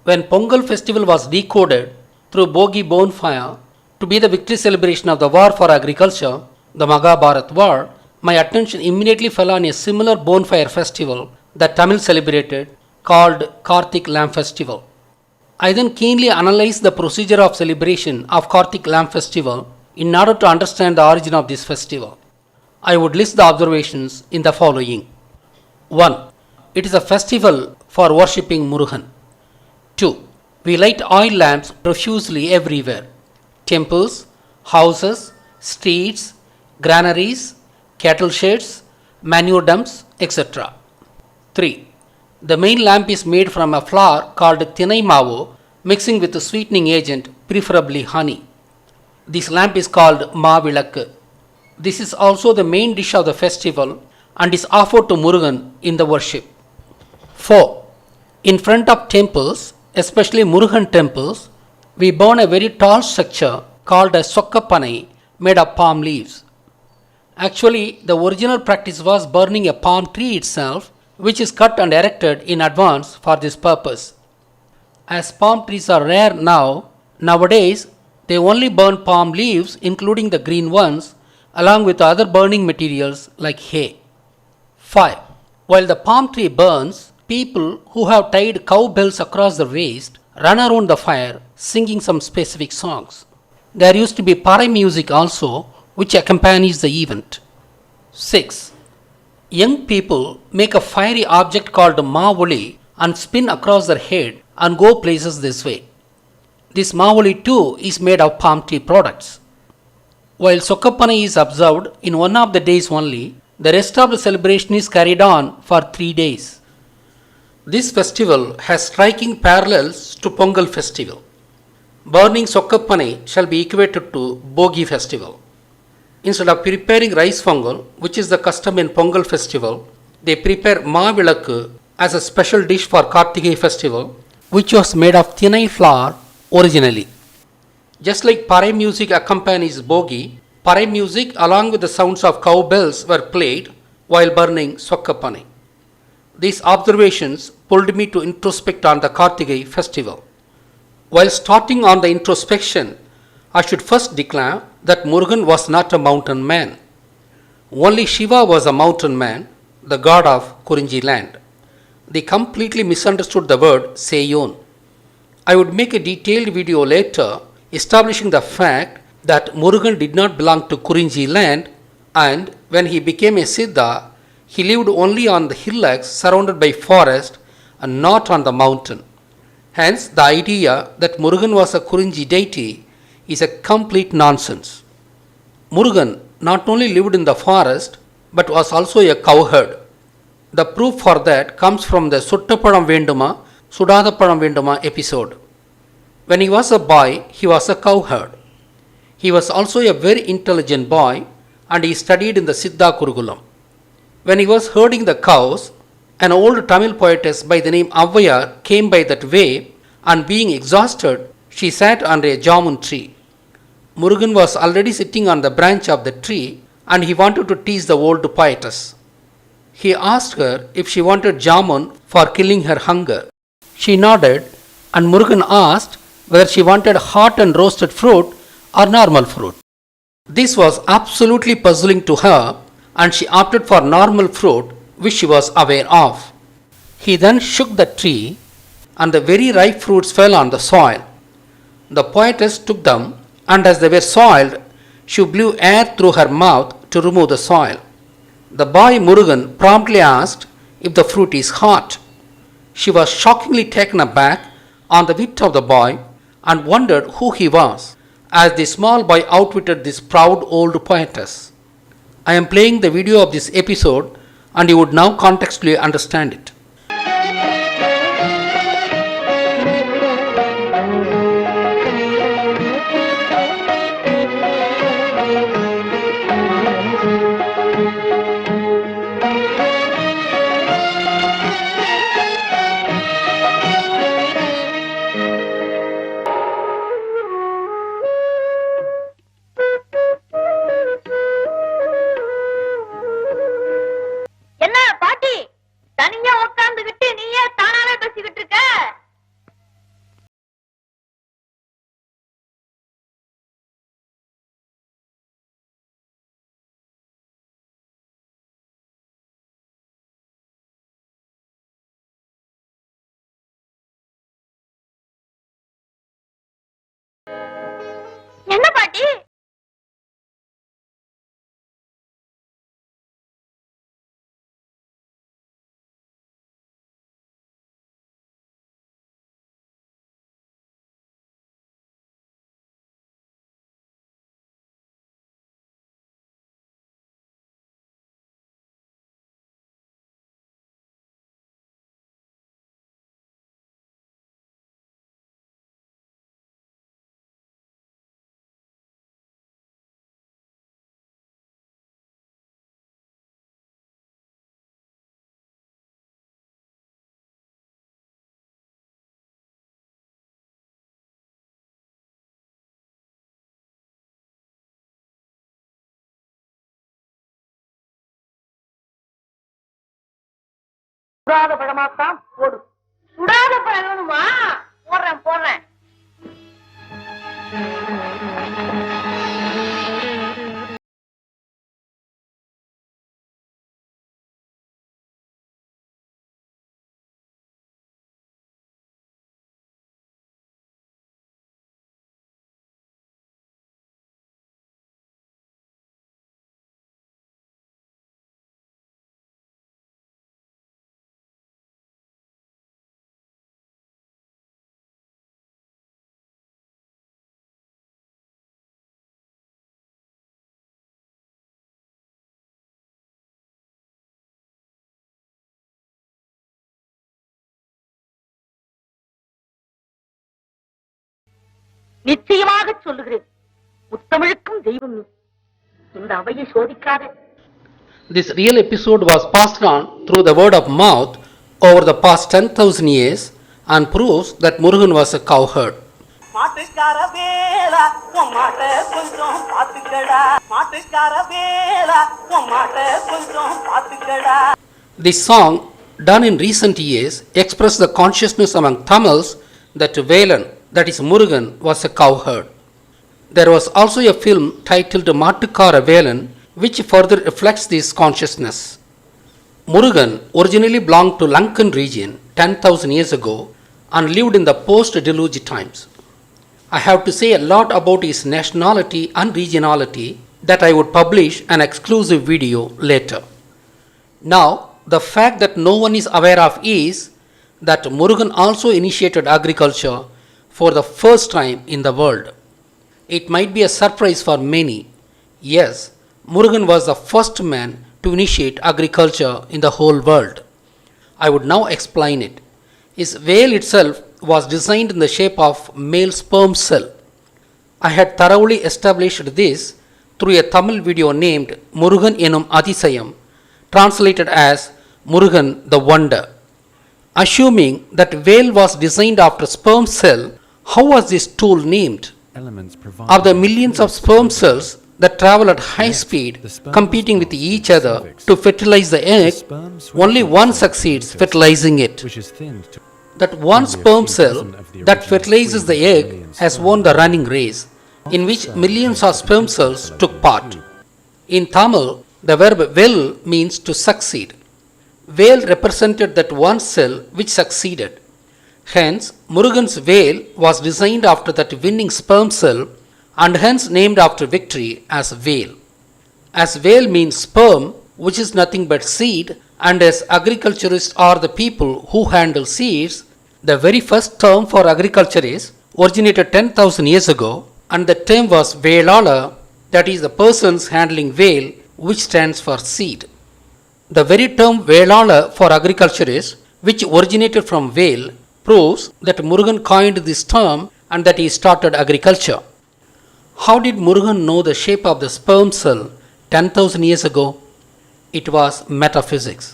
When Pongal festival was decoded through Bogi bonfire to be the victory celebration of the war for agriculture, the Mahabharat war, my attention immediately fell on a similar bonfire festival that Tamil celebrated called Kartik Lamp Festival. I then keenly analyzed the procedure of celebration of Kartik Lamp Festival in order to understand the origin of this festival. I would list the observations in the following. 1. It is a festival for worshipping Murugan. 2. We light oil lamps profusely everywhere. Temples, houses, streets, granaries, cattle sheds, manure dumps, etc. 3. The main lamp is made from a flour called Thinai Mavu, mixing with a sweetening agent, preferably honey. This lamp is called Maavilakku. This is also the main dish of the festival and is offered to Murugan in the worship. 4. In front of temples, especially Murugan temples, we burn a very tall structure called a Sokkapanai made of palm leaves. Actually, the original practice was burning a palm tree itself, which is cut and erected in advance for this purpose. As palm trees are rare nowadays they only burn palm leaves, including the green ones, along with other burning materials like hay. 5. While the palm tree burns, people who have tied cow bells across the waist run around the fire singing some specific songs. There used to be parai music also, which accompanies the event. 6. Young people make a fiery object called Maavuli and spin across their head and go places this way. This Maavuli too is made of palm tree products. While Sokkapanai is observed in one of the days only, the rest of the celebration is carried on for 3 days. This festival has striking parallels to Pongal festival. Burning Sokkapanai shall be equated to Bogi festival. Instead of preparing rice pongal, which is the custom in Pongal festival, they prepare Maavilakku as a special dish for Kartigai festival, which was made of Thinai flour originally. Just like parai music accompanies Bogi, parai music along with the sounds of cow bells were played while burning Sokkapanai. These observations pulled me to introspect on the Kartigai festival. While starting on the introspection, I should first declare that Murugan was not a mountain man. Only Shiva was a mountain man, the god of Kurinji land. They completely misunderstood the word Seyon. I would make a detailed video later establishing the fact that Murugan did not belong to Kurinji land, and when he became a Siddha, he lived only on the hillocks surrounded by forest and not on the mountain. Hence, the idea that Murugan was a Kurinji deity is a complete nonsense. Murugan not only lived in the forest but was also a cowherd. The proof for that comes from the Suttapadam Venduma, Sudadapadam Venduma episode. When he was a boy, he was a cowherd. He was also a very intelligent boy and he studied in the Siddha Kurukulam. When he was herding the cows, an old Tamil poetess by the name Avvayar came by that way and being exhausted, she sat under a jamun tree. Murugan was already sitting on the branch of the tree and he wanted to tease the old poetess. He asked her if she wanted jamun for killing her hunger. She nodded and Murugan asked whether she wanted hot and roasted fruit or normal fruit. This was absolutely puzzling to her and she opted for normal fruit, which she was aware of. He then shook the tree and the very ripe fruits fell on the soil. The poetess took them and as they were soiled, she blew air through her mouth to remove the soil. The boy Murugan promptly asked if the fruit is hot. She was shockingly taken aback on the wit of the boy and wondered who he was, as the small boy outwitted this proud old poetess. I am playing the video of this episode and you would now contextually understand it. என்ன பாட்டி தனியா என்ன பாட்டி? சுடாத பழமாத்தான் போடு. சுடாத பழம் வேணுமா? போடுறேன் போடுறேன். நிச்சயமாக சொல்லுகிறேன், முத்தமிழுக்கும் தெய்வம் நீ. இந்த அவையை சோதிக்காத. This real episode was passed on through the word of mouth over the past 10,000 years and proves that Murugan was a cowherd. மாட்டுக்கார வேலா உன் மாட்ட கொஞ்சம் பாத்துக்கடா, மாட்டுக்கார வேலா உன் மாட்ட கொஞ்சம் பாத்துக்கடா. This song, done in recent years, expressed the consciousness among Tamils that Velan, that is Murugan, was a cowherd. There was also a film titled Mattukara Velan, which further reflects this consciousness. Murugan originally belonged to Lankan region 10,000 years ago and lived in the post-deluge times. I have to say a lot about his nationality and regionality that I would publish an exclusive video later. Now, the fact that no one is aware of is that Murugan also initiated agriculture for the first time in the world. It might be a surprise for many. Yes, Murugan was the first man to initiate agriculture in the whole world. I would now explain it. His veil itself was designed in the shape of male sperm cell. I had thoroughly established this through a Tamil video named Murugan Enum Adisayam, translated as Murugan the Wonder. Assuming that veil was designed after sperm cell, how was this tool named? Of the millions of sperm cells that travel at high speed, competing with each other to fertilize the egg, only one succeeds fertilizing it. That one sperm cell that fertilizes the egg has won the running race, in which millions of sperm cells took part. In Tamil, the verb vel means to succeed. Veil represented that one cell which succeeded. Hence, Murugan's veil was designed after that winning sperm cell and hence named after victory as veil. As veil means sperm, which is nothing but seed, and as agriculturists are the people who handle seeds, the very first term for agriculturist originated 10,000 years ago, and the term was velala, that is the persons handling veil, which stands for seed. The very term velala for agriculturist, which originated from veil, proves that Murugan coined this term and that he started agriculture. How did Murugan know the shape of the sperm cell 10,000 years ago? It was metaphysics.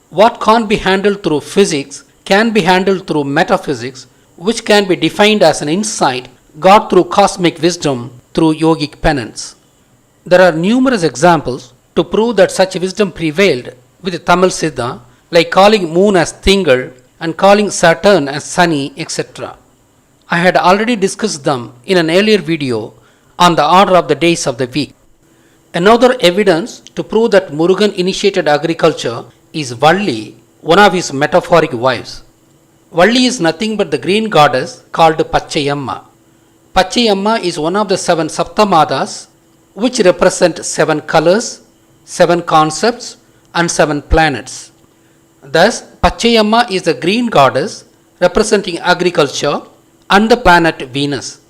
What can't be handled through physics can be handled through metaphysics, which can be defined as an insight got through cosmic wisdom through yogic penance. There are numerous examples to prove that such wisdom prevailed with Tamil Siddha, like calling moon as Thingal and calling Saturn as Sunny, etc. I had already discussed them in an earlier video on the order of the days of the week. Another evidence to prove that Murugan initiated agriculture is Valli, one of his metaphoric wives. Valli is nothing but the green goddess called Pachayamma. Pachayamma is one of the 7 Saptamadas, which represent 7 colors, 7 concepts, and 7 planets. Thus, Pachayamma is the green goddess representing agriculture and the planet Venus.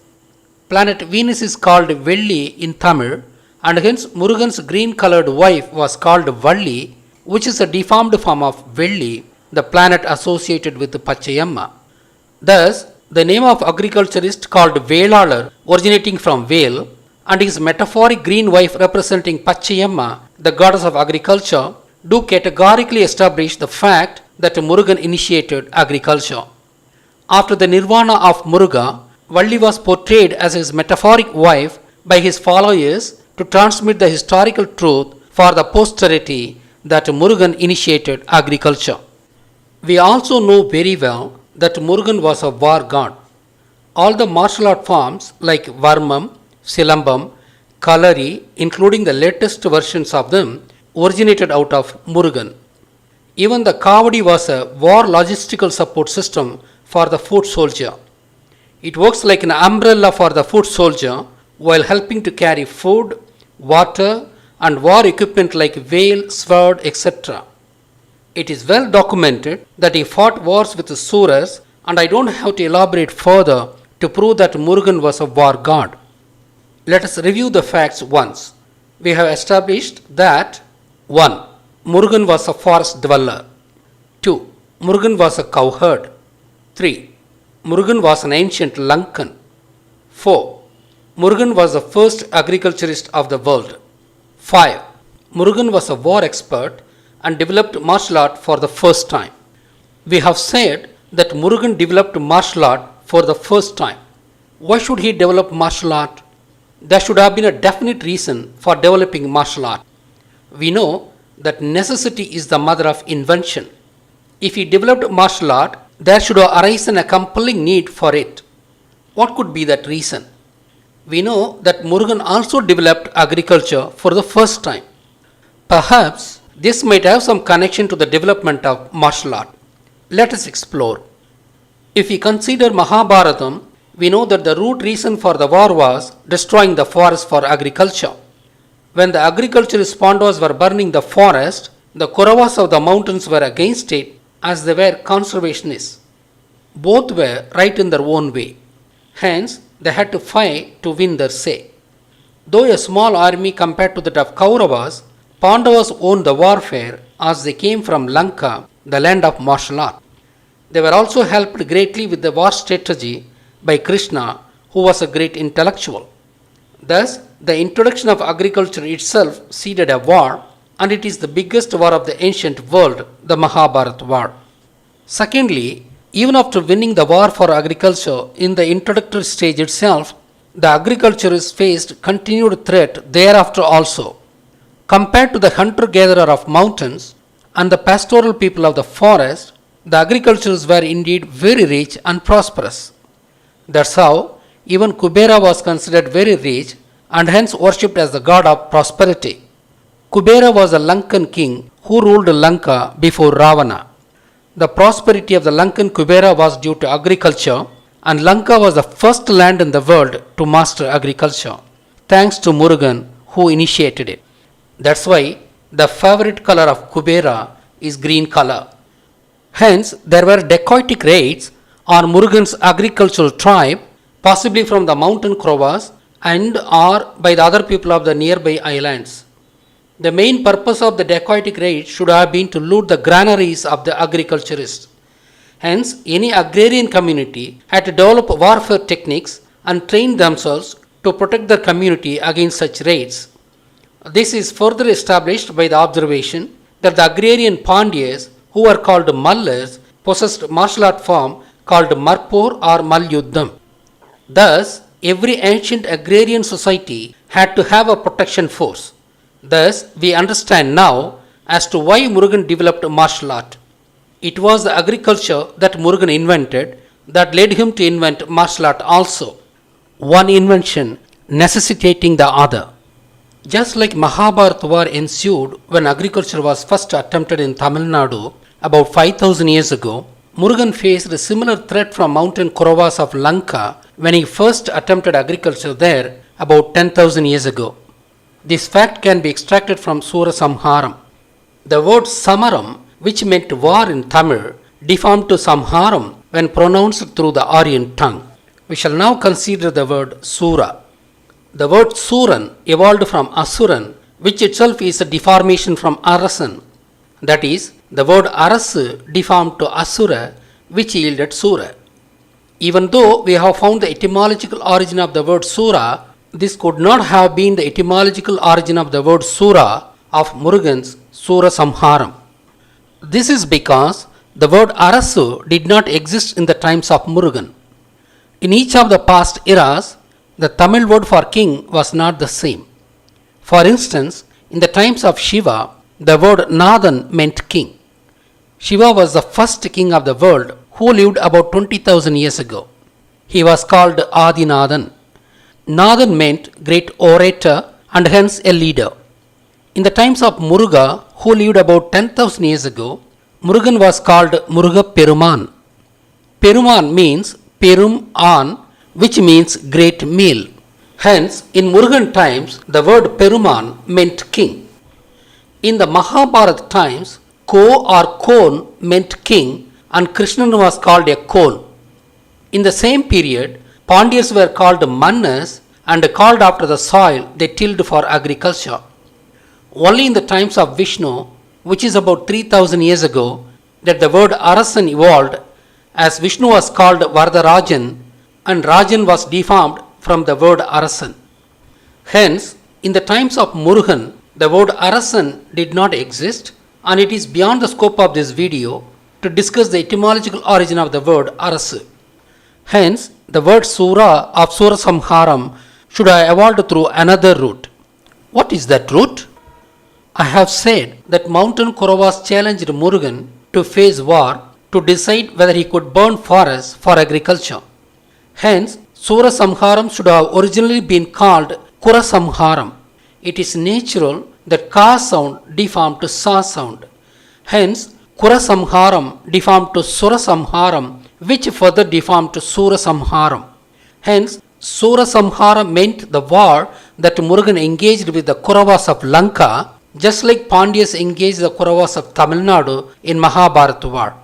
Planet Venus is called Velli in Tamil, and hence Murugan's green colored wife was called Valli, which is a deformed form of Velli, the planet associated with Pachayamma. Thus, the name of agriculturist called Velalar, originating from Vel, and his metaphoric green wife representing Pachayamma, the goddess of agriculture, do categorically establish the fact that Murugan initiated agriculture. After the nirvana of Muruga, Valli was portrayed as his metaphoric wife by his followers to transmit the historical truth for the posterity that Murugan initiated agriculture. We also know very well that Murugan was a war god. All the martial art forms like Varmam, Silambam, Kalari, including the latest versions of them, originated out of Murugan. Even the Kavadi was a war logistical support system for the foot soldier. It works like an umbrella for the foot soldier while helping to carry food, water, and war equipment like veil, sword, etc. It is well documented that he fought wars with the Suras, and I don't have to elaborate further to prove that Murugan was a war god. Let us review the facts once. We have established that 1. Murugan was a forest dweller. 2. Murugan was a cowherd. 3. Murugan was an ancient Lankan. 4. Murugan was the first agriculturist of the world. 5. Murugan was a war expert and developed martial art for the first time. We have said that Murugan developed martial art for the first time. Why should he develop martial art? There should have been a definite reason for developing martial art. We know that necessity is the mother of invention. If he developed martial art, there should have arisen a compelling need for it. What could be that reason? We know that Murugan also developed agriculture for the first time. Perhaps this might have some connection to the development of martial art. Let us explore. If we consider Mahabharatam, we know that the root reason for the war was destroying the forest for agriculture. When the agriculturist Pandavas were burning the forest, the Kauravas of the mountains were against it as they were conservationists. Both were right in their own way. Hence, they had to fight to win their say. Though a small army compared to that of Kauravas, Pandavas owned the warfare as they came from Lanka, the land of martial art. They were also helped greatly with the war strategy by Krishna, who was a great intellectual. Thus, the introduction of agriculture itself seeded a war, and it is the biggest war of the ancient world, the Mahabharata war. Secondly, even after winning the war for agriculture in the introductory stage itself, the agriculturists faced continued threat thereafter also. Compared to the hunter-gatherer of mountains and the pastoral people of the forest, the agriculturists were indeed very rich and prosperous. That's how even Kubera was considered very rich and hence worshipped as the god of prosperity. Kubera was a Lankan king who ruled Lanka before Ravana. The prosperity of the Lankan Kubera was due to agriculture, and Lanka was the first land in the world to master agriculture, thanks to Murugan who initiated it. That's why the favorite color of Kubera is green color. Hence, there were dacoitic raids on Murugan's agricultural tribe, possibly from the mountain Kauravas and or by the other people of the nearby islands. The main purpose of the dacoitic raid should have been to loot the granaries of the agriculturists. Hence, any agrarian community had to develop warfare techniques and train themselves to protect their community against such raids. This is further established by the observation that the agrarian Pandyas, who were called Mallas, possessed martial art form called Marpor or Malyuddham. Thus, every ancient agrarian society had to have a protection force. Thus, we understand now as to why Murugan developed martial art. It was the agriculture that Murugan invented that led him to invent martial art also, one invention necessitating the other. Just like Mahabharata war ensued when agriculture was first attempted in Tamil Nadu about 5000 years ago, Murugan faced a similar threat from mountain Kauravas of Lanka when he first attempted agriculture there about 10,000 years ago. This fact can be extracted from Sura Samharam. The word Samaram, which meant war in Tamil, deformed to Samharam when pronounced through the Aryan tongue. We shall now consider the word Sura. The word Suran evolved from Asuran, which itself is a deformation from Arasan. That is, the word Arasu deformed to Asura, which yielded Sura. Even though we have found the etymological origin of the word Sura, this could not have been the etymological origin of the word Sura of Murugan's Sura Samharam. This is because the word Arasu did not exist in the times of Murugan. In each of the past eras, the Tamil word for king was not the same. For instance, in the times of Shiva, the word Nathan meant king. Shiva was the first king of the world who lived about 20,000 years ago. He was called Adinathan. Nathan meant great orator and hence a leader. In the times of Muruga, who lived about 10,000 years ago, Murugan was called Muruga Peruman. Peruman means Perum An, which means great meal. Hence, in Murugan times, the word Peruman meant king. In the Mahabharata times, Ko or Kon meant king and Krishnan was called a Kon. In the same period, Pandyas were called Mannas and called after the soil they tilled for agriculture. Only in the times of Vishnu, which is about 3000 years ago, that the word Arasan evolved, as Vishnu was called Vardarajan and Rajan was deformed from the word Arasan. Hence, in the times of Murugan, the word Arasan did not exist, and it is beyond the scope of this video to discuss the etymological origin of the word Arasu. Hence, the word Sura of Sura Samharam should have evolved through another route. What is that route? I have said that Mountain Kauravas challenged Murugan to face war to decide whether he could burn forests for agriculture. Hence, Sura Samharam should have originally been called Kura Samharam. It is natural that Ka sound deformed to Sa sound. Hence, Kura Samharam deformed to Sura Samharam, which further deformed to Sura Samharam. Hence, Sura Samharam meant the war that Murugan engaged with the Kauravas of Lanka, just like Pandyas engaged the Kauravas of Tamil Nadu in Mahabharata war.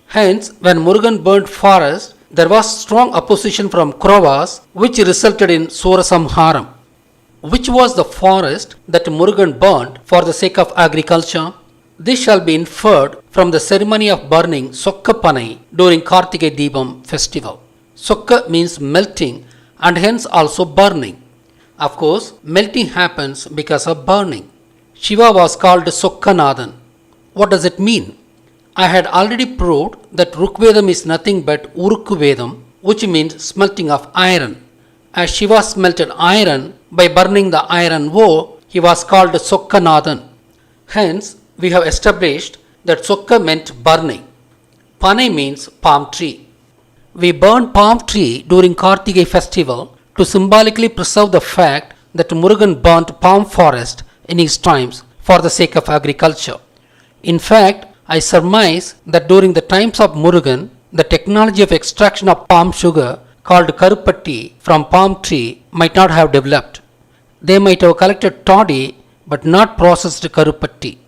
Hence, when Murugan burnt forest, there was strong opposition from Kauravas, which resulted in Sura Samharam. Which was the forest that Murugan burnt for the sake of agriculture? This shall be inferred from the ceremony of burning Sokka Panai during Kartike Deepam festival. Sokka means melting and hence also burning. Of course, melting happens because of burning. Shiva was called Sokkanathan. What does it mean? I had already proved that Rukvedam is nothing but Urukvedam, which means smelting of iron. As Shiva smelted iron by burning the iron ore, he was called Sokkanathan. Hence, we have established that Sokka meant burning. Panai means palm tree. We burn palm tree during Kartike festival to symbolically preserve the fact that Murugan burnt palm forest in his times for the sake of agriculture. In fact, I surmise that during the times of Murugan, the technology of extraction of palm sugar called Karupatti from palm tree might not have developed. They might have collected toddy but not processed Karupatti.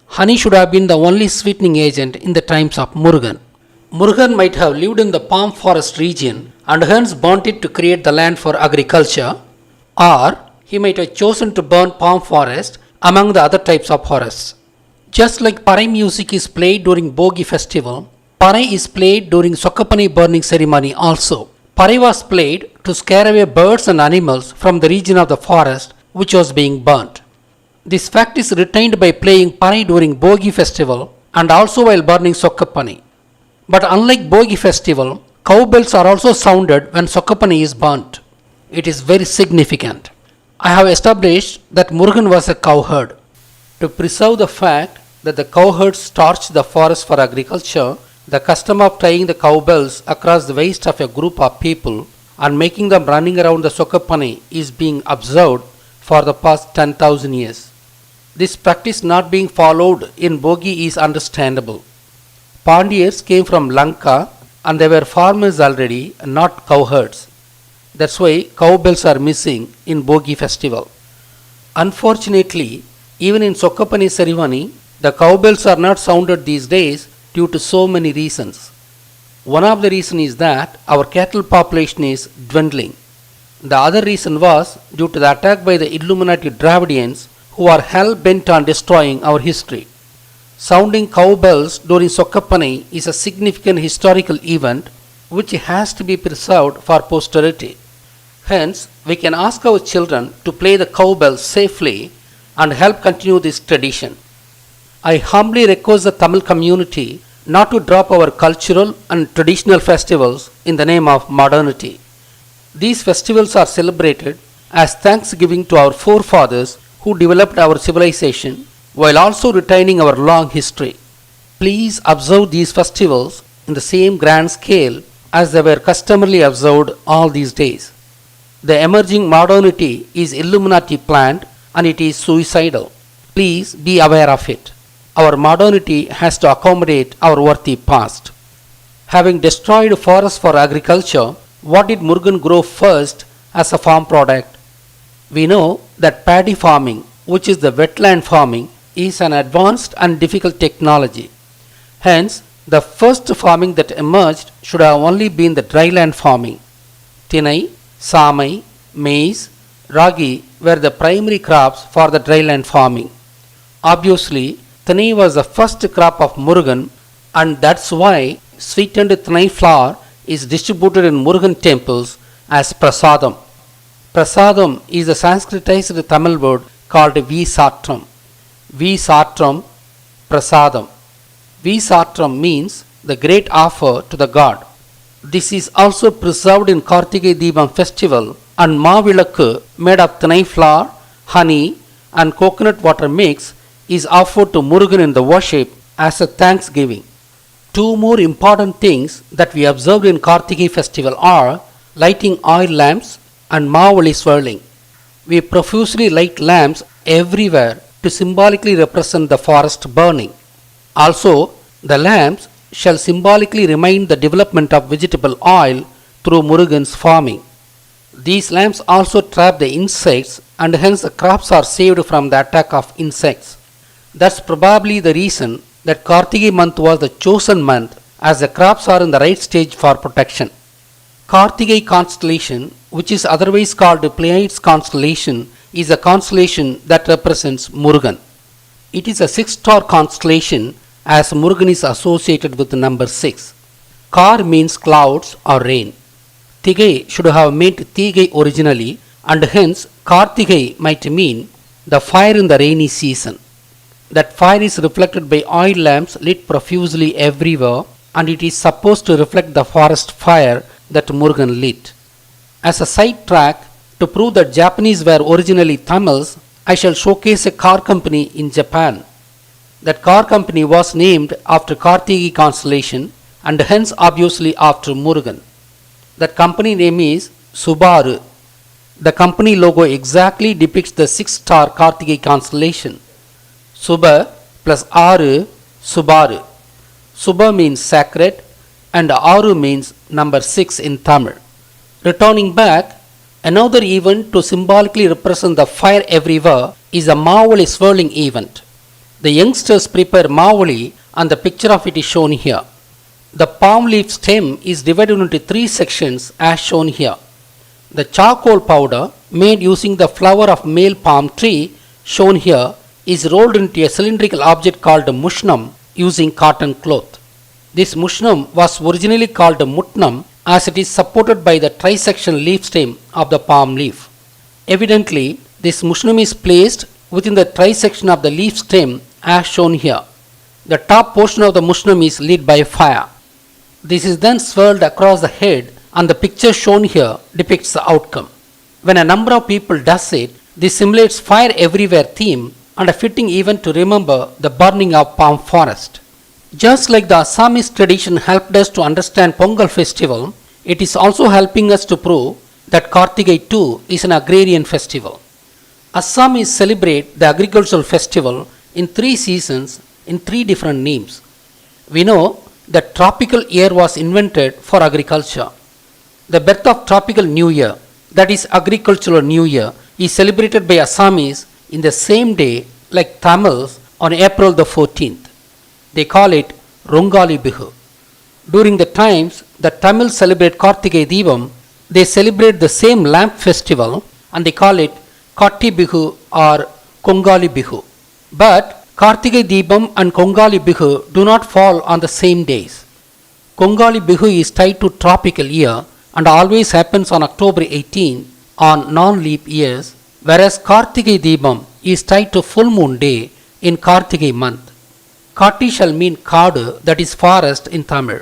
Honey should have been the only sweetening agent in the times of Murugan. Murugan might have lived in the palm forest region and hence burnt it to create the land for agriculture, or he might have chosen to burn palm forest among the other types of forests. Just like Parai music is played during Bogi festival, Parai is played during Sokkapani burning ceremony also. Parai was played to scare away birds and animals from the region of the forest which was being burnt. This fact is retained by playing Parai during Bogi festival and also while burning Sokkapani. But unlike Bogi festival, cowbells are also sounded when Sokkapani is burnt. It is very significant. I have established that Murugan was a cowherd. To preserve the fact that the cowherds torched the forest for agriculture, the custom of tying the cowbells across the waist of a group of people and making them running around the Sokkapani is being observed for the past 10,000 years. This practice not being followed in Bogi is understandable. Pandyas came from Lanka and they were farmers already, not cowherds. That's why cowbells are missing in Bogi festival. Unfortunately, even in Sokkapani ceremony, the cowbells are not sounded these days due to so many reasons. One of the reasons is that our cattle population is dwindling. The other reason was due to the attack by the Illuminati Dravidians who are hell bent on destroying our history. Sounding cowbells during Sokkapani is a significant historical event which has to be preserved for posterity. Hence, we can ask our children to play the cowbells safely and help continue this tradition. I humbly request the Tamil community not to drop our cultural and traditional festivals in the name of modernity. These festivals are celebrated as thanksgiving to our forefathers who developed our civilization while also retaining our long history. Please observe these festivals in the same grand scale as they were customarily observed all these days. The emerging modernity is Illuminati planned and it is suicidal. Please be aware of it. Our modernity has to accommodate our worthy past. Having destroyed forests for agriculture, what did Murugan grow first as a farm product? We know that paddy farming, which is the wetland farming, is an advanced and difficult technology. Hence, the first farming that emerged should have only been the dryland farming. Tinai, Samai, maize, ragi were the primary crops for the dryland farming. Obviously, Tinai was the first crop of Murugan, and that's why sweetened Tinai flour is distributed in Murugan temples as prasadam. Prasadam is a Sanskritized Tamil word called Visatram. Visatram, prasadam. Visatram means the great offer to the god. This is also preserved in Kartigai Deepam festival, and Maavilakku made of Tinai flour, honey and coconut water mix is offered to Murugan in the worship as a thanksgiving. Two more important things that we observed in Kartigai festival are lighting oil lamps and Maavali swirling. We profusely light lamps everywhere to symbolically represent the forest burning. Also, the lamps shall symbolically remind the development of vegetable oil through Murugan's farming. These lamps also trap the insects and hence the crops are saved from the attack of insects. That's probably the reason that Kartigai month was the chosen month as the crops are in the right stage for protection. Kartigai constellation, which is otherwise called Pleiades constellation, is a constellation that represents Murugan. It is a 6-star constellation as Murugan is associated with the number 6. Kar means clouds or rain. Tigai should have meant Tigai originally, and hence Kartigai might mean the fire in the rainy season. That fire is reflected by oil lamps lit profusely everywhere, and it is supposed to reflect the forest fire that Murugan lit. As a side track, to prove that Japanese were originally Tamils, I shall showcase a car company in Japan. That car company was named after Kartigi constellation and hence obviously after Murugan. That company name is Subaru. The company logo exactly depicts the 6-star Kartigi constellation. Suba plus Aru, Subaru. Suba means sacred and Aru means number 6 in Tamil. Returning back, another event to symbolically represent the fire everywhere is a Maavali swirling event. The youngsters prepare Maavali and the picture of it is shown here. The palm leaf stem is divided into 3 sections as shown here. The charcoal powder made using the flower of male palm tree shown here is rolled into a cylindrical object called mushnam using cotton cloth. This mushnam was originally called mutnam as it is supported by the trisection leaf stem of the palm leaf. Evidently, this mushnam is placed within the trisection of the leaf stem as shown here. The top portion of the mushnam is lit by fire. This is then swirled across the head and the picture shown here depicts the outcome. When a number of people does it, this simulates fire everywhere theme and a fitting event to remember the burning of palm forest. Just like the Assamese tradition helped us to understand Pongal festival, it is also helping us to prove that Kartigai too is an agrarian festival. Assamese celebrate the agricultural festival in 3 seasons in 3 different names. We know that tropical year was invented for agriculture. The birth of tropical New Year, that is agricultural New Year, is celebrated by Assamese in the same day like Tamils on April the 14th. They call it Rongali Bihu. During the times that Tamils celebrate Kartige Deepam, they celebrate the same lamp festival and they call it Katti Bihu or Kongali Bihu. But Kartige Deepam and Kongali Bihu do not fall on the same days. Kongali Bihu is tied to tropical year and always happens on October 18 on non-leap years, whereas Kartige Deepam is tied to full moon day in Kartige month. Katti shall mean Kadu, that is forest in Tamil.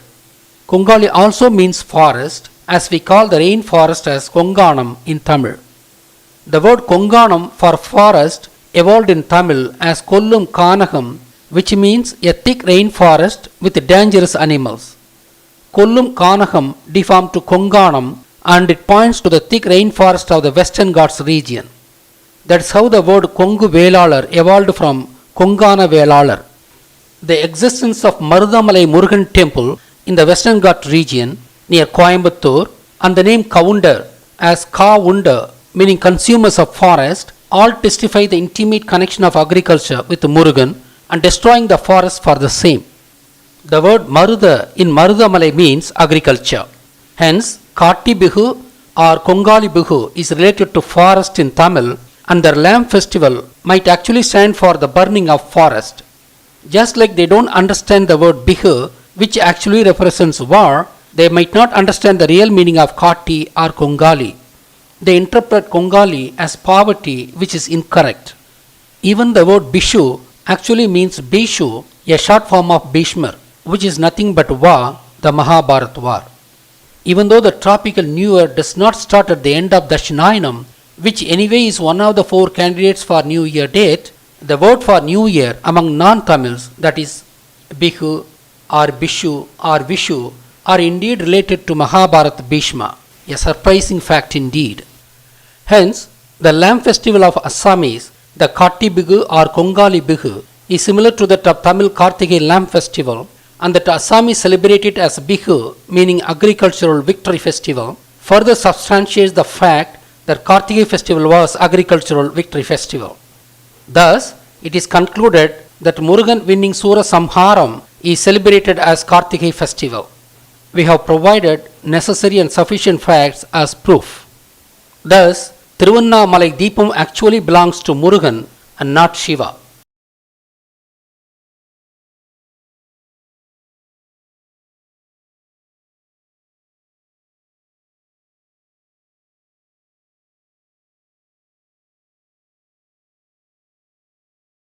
Kongali also means forest, as we call the rainforest as Konganam in Tamil. The word Konganam for forest evolved in Tamil as Kollum Kanagam, which means a thick rainforest with dangerous animals. Kollum Kanagam deformed to Konganam and it points to the thick rainforest of the Western Ghats region. That's how the word Kongu Velalar evolved from Kongana Velalar. The existence of Marudamalai Murugan temple in the Western Ghat region near Coimbatore and the name Kavundar as Kavunda, meaning consumers of forest, all testify the intimate connection of agriculture with Murugan and destroying the forest for the same. The word Maruda in Marudamalai means agriculture. Hence, Katti Bihu or Kongali Bihu is related to forest in Tamil and their lamp festival might actually stand for the burning of forest. Just like they don't understand the word Bihu, which actually represents war, they might not understand the real meaning of Katti or Kongali. They interpret Kongali as poverty, which is incorrect. Even the word Bishu actually means Bishu, a short form of Bhishmar, which is nothing but war, the Mahabharata war. Even though the tropical New Year does not start at the end of Dashinayinam, which anyway is one of the four candidates for New Year date, the word for New Year among non-Tamils, that is Bihu or Bishu or Vishu, are indeed related to Mahabharata Bhishma, a surprising fact indeed. Hence, the lamp festival of Assamese, the Katti Bihu or Kongali Bihu, is similar to that of Tamil Kartige lamp festival, and that Assamese celebrate it as Bihu, meaning agricultural victory festival, further substantiates the fact that Kartige festival was agricultural victory festival. Thus, it is concluded that Murugan winning Sura Samharam is celebrated as Kartige festival. We have provided necessary and sufficient facts as proof. Thus, Thiruvannamalai Deepam actually belongs to Murugan and not Shiva.